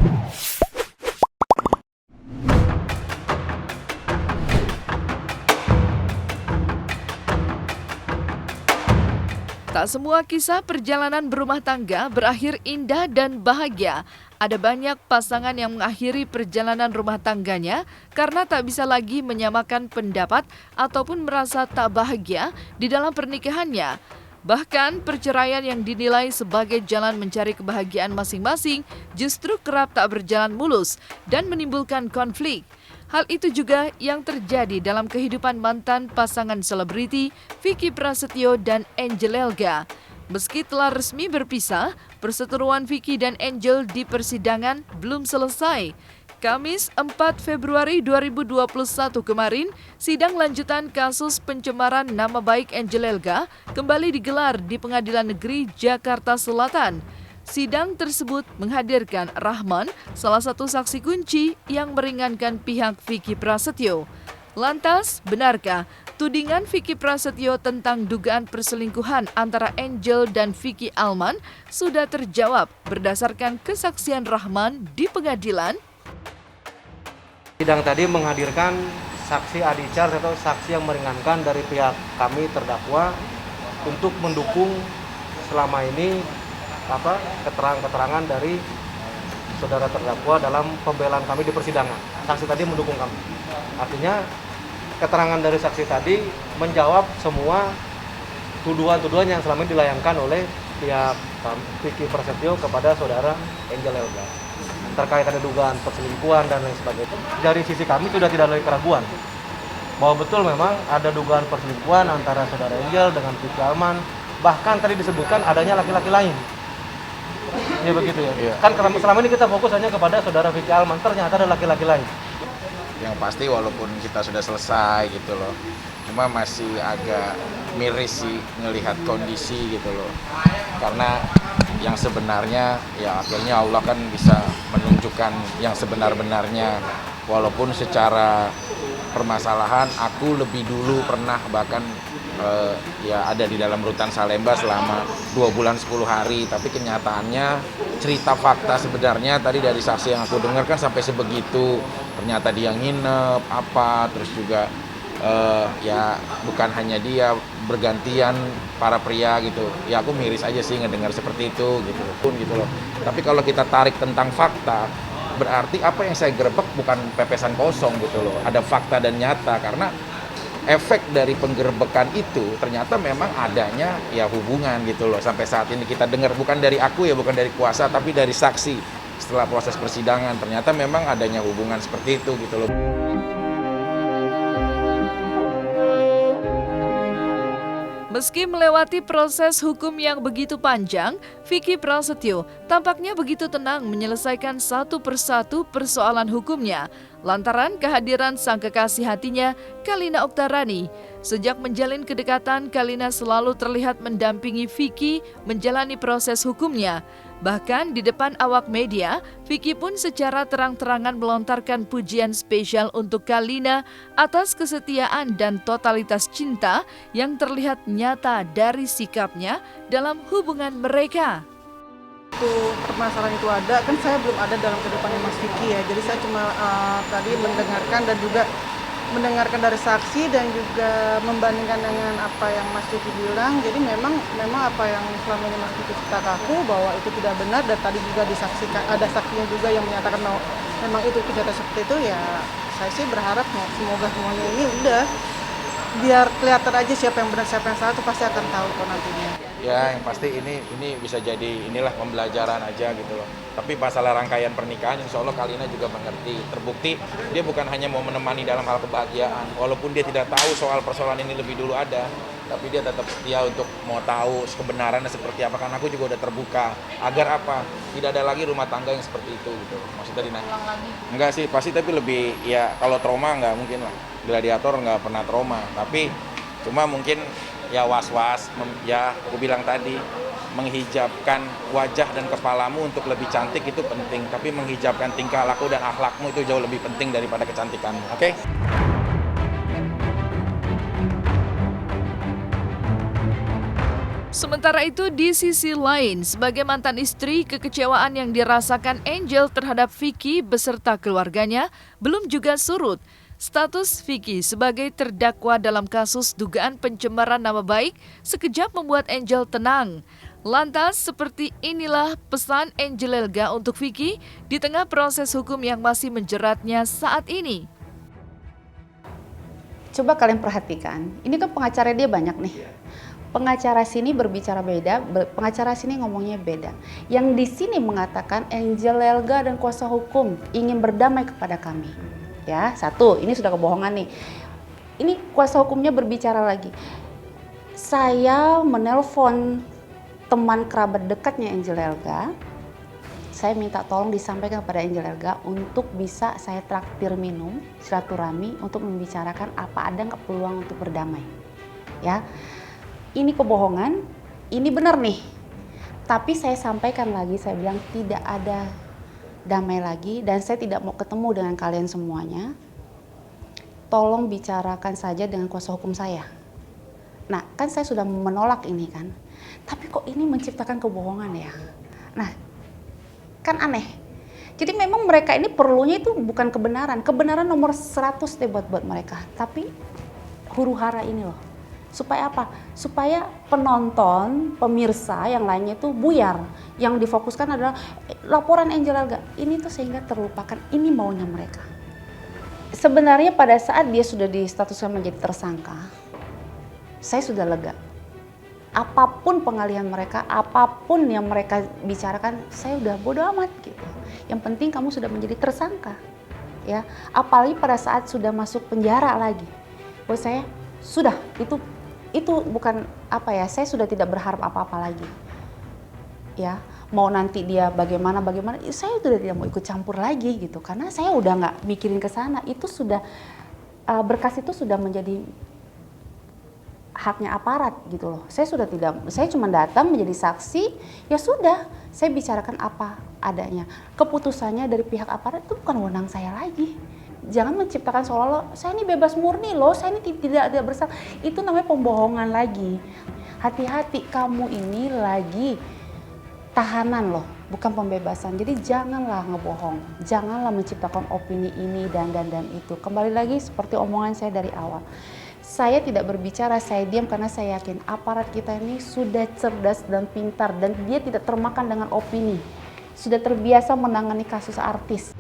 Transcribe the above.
Tak semua kisah perjalanan berumah tangga berakhir indah dan bahagia. Ada banyak pasangan yang mengakhiri perjalanan rumah tangganya karena tak bisa lagi menyamakan pendapat ataupun merasa tak bahagia di dalam pernikahannya. Bahkan perceraian yang dinilai sebagai jalan mencari kebahagiaan masing-masing justru kerap tak berjalan mulus dan menimbulkan konflik. Hal itu juga yang terjadi dalam kehidupan mantan pasangan selebriti Vicky Prasetyo dan Angel Elga. Meski telah resmi berpisah, perseteruan Vicky dan Angel di persidangan belum selesai. Kamis 4 Februari 2021 kemarin, sidang lanjutan kasus pencemaran nama baik Angel Elga kembali digelar di Pengadilan Negeri Jakarta Selatan. Sidang tersebut menghadirkan Rahman, salah satu saksi kunci yang meringankan pihak Vicky Prasetyo. Lantas, benarkah tudingan Vicky Prasetyo tentang dugaan perselingkuhan antara Angel dan Vicky Alman sudah terjawab berdasarkan kesaksian Rahman di pengadilan? Sidang tadi menghadirkan saksi ahli charge atau saksi yang meringankan dari pihak kami terdakwa untuk mendukung selama ini keterangan-keterangan dari saudara terdakwa dalam pembelaan kami di persidangan. Saksi tadi mendukung kami. Artinya keterangan dari saksi tadi menjawab semua tuduhan-tuduhan yang selama ini dilayangkan oleh pihak Vicky Prasetyo kepada saudara Angel Elga terkait ada dugaan perselingkuhan dan lain sebagainya. Dari sisi kami sudah tidak lagi keraguan bahwa betul memang ada dugaan perselingkuhan antara saudara Angel dengan Vicky Alman. Bahkan tadi disebutkan adanya laki-laki lain. Ya begitu ya. Iya. Kan selama ini kita fokus hanya kepada saudara Vicky Alman, ternyata ada laki-laki lain. Yang pasti walaupun kita sudah selesai gitu loh, cuma masih agak miris sih ngelihat kondisi gitu loh. Karena yang sebenarnya ya akhirnya Allah kan bisa menunjukkan yang sebenar-benarnya. Walaupun secara permasalahan aku lebih dulu pernah bahkan ya ada di dalam rutan Salemba selama 2 bulan 10 hari, tapi kenyataannya cerita fakta sebenarnya tadi dari saksi yang aku dengar kan sampai sebegitu. Ternyata dia nginep terus juga ya bukan hanya dia, bergantian para pria gitu. Ya aku miris aja sih ngedengar seperti itu gitu loh. Tapi kalau kita tarik tentang fakta, berarti apa yang saya gerebek bukan pepesan kosong gitu loh. Ada fakta dan nyata, karena efek dari penggerbekan itu ternyata memang adanya ya hubungan gitu loh. Sampai saat ini kita dengar bukan dari aku ya, bukan dari kuasa, tapi dari saksi setelah proses persidangan ternyata memang adanya hubungan seperti itu gitu loh. Meski melewati proses hukum yang begitu panjang, Vicky Prasetyo tampaknya begitu tenang menyelesaikan satu persatu persoalan hukumnya lantaran kehadiran sang kekasih hatinya, Kalina Oktarani. Sejak menjalin kedekatan, Kalina selalu terlihat mendampingi Vicky menjalani proses hukumnya. Bahkan di depan awak media, Vicky pun secara terang-terangan melontarkan pujian spesial untuk Kalina atas kesetiaan dan totalitas cinta yang terlihat nyata dari sikapnya dalam hubungan mereka. Permasalahan itu ada, kan saya belum ada dalam kehidupannya Mas Vicky ya, jadi saya cuma tadi mendengarkan dan juga mendengarkan dari saksi dan juga membandingkan dengan apa yang Mas Vicky bilang. Jadi memang apa yang selama ini Mas Vicky cerita ke aku bahwa itu tidak benar, dan tadi juga disaksikan ada saksinya juga yang menyatakan bahwa memang itu kejadian seperti itu. Ya saya sih berharap semoga semuanya ini udah biar kelihatan aja siapa yang benar siapa yang salah, itu pasti akan tahu kok nantinya. Ya yang pasti ini bisa jadi inilah pembelajaran aja gitu loh. Tapi masalah rangkaian pernikahan insya Allah Kalina juga mengerti. Terbukti dia bukan hanya mau menemani dalam hal kebahagiaan, walaupun dia tidak tahu soal persoalan ini lebih dulu ada, tapi dia tetap setia untuk mau tahu kebenarannya seperti apa. Karena aku juga udah terbuka agar apa, tidak ada lagi rumah tangga yang seperti itu gitu. Maksudnya Dina? Enggak sih, pasti, tapi lebih ya kalau trauma nggak mungkin lah. Gladiator nggak pernah trauma, tapi cuma mungkin ya was-was, ya aku bilang tadi, menghijabkan wajah dan kepalamu untuk lebih cantik itu penting, tapi menghijabkan tingkah laku dan akhlakmu itu jauh lebih penting daripada kecantikanmu, oke? Sementara itu di sisi lain, sebagai mantan istri, kekecewaan yang dirasakan Angel terhadap Vicky beserta keluarganya belum juga surut. Status Vicky sebagai terdakwa dalam kasus dugaan pencemaran nama baik sekejap membuat Angel tenang. Lantas, seperti inilah pesan Angel Elga untuk Vicky di tengah proses hukum yang masih menjeratnya saat ini. Coba kalian perhatikan, ini kan pengacara dia banyak nih. Pengacara sini berbicara beda, pengacara sini ngomongnya beda. Yang di sini mengatakan Angel Elga dan kuasa hukum ingin berdamai kepada kami. Ya, satu, ini sudah kebohongan nih. Ini kuasa hukumnya berbicara lagi. Saya menelpon teman kerabat dekatnya Angel Elga. Saya minta tolong disampaikan kepada Angel Elga untuk bisa saya traktir minum, silaturahmi untuk membicarakan apa ada nggak peluang untuk berdamai. Ya, ini kebohongan, ini benar nih. Tapi saya sampaikan lagi, saya bilang tidak ada damai lagi dan saya tidak mau ketemu dengan kalian semuanya. Tolong bicarakan saja dengan kuasa hukum saya. Nah, kan saya sudah menolak ini kan. Tapi kok ini menciptakan kebohongan ya? Nah, kan aneh. Jadi memang mereka ini perlunya itu bukan kebenaran. Kebenaran nomor 100 deh buat mereka. Tapi huru hara ini loh. Supaya apa? Supaya penonton, pemirsa yang lainnya itu buyar. Yang difokuskan adalah laporan Angel Elga. Ini tuh sehingga terlupakan ini maunya mereka. Sebenarnya pada saat dia sudah distatuskan menjadi tersangka, saya sudah lega. Apapun pengalihan mereka, apapun yang mereka bicarakan, saya udah bodo amat gitu. Yang penting kamu sudah menjadi tersangka, ya. Apalagi pada saat sudah masuk penjara lagi. Buat saya sudah itu bukan apa ya. Saya sudah tidak berharap apa-apa lagi, ya. Mau nanti dia bagaimana, saya sudah tidak mau ikut campur lagi gitu. Karena saya udah nggak mikirin ke sana. Itu sudah berkas itu sudah menjadi haknya aparat gitu loh. Saya cuma datang menjadi saksi, ya sudah, saya bicarakan apa adanya. Keputusannya dari pihak aparat itu bukan wewenang saya lagi. Jangan menciptakan seolah-olah saya ini bebas murni loh, saya ini tidak bersalah. Itu namanya pembohongan lagi. Hati-hati, kamu ini lagi tahanan loh, bukan pembebasan. Jadi janganlah ngebohong, janganlah menciptakan opini ini dan itu. Kembali lagi seperti omongan saya dari awal. Saya tidak berbicara, saya diam karena saya yakin aparat kita ini sudah cerdas dan pintar dan dia tidak termakan dengan opini. Sudah terbiasa menangani kasus artis.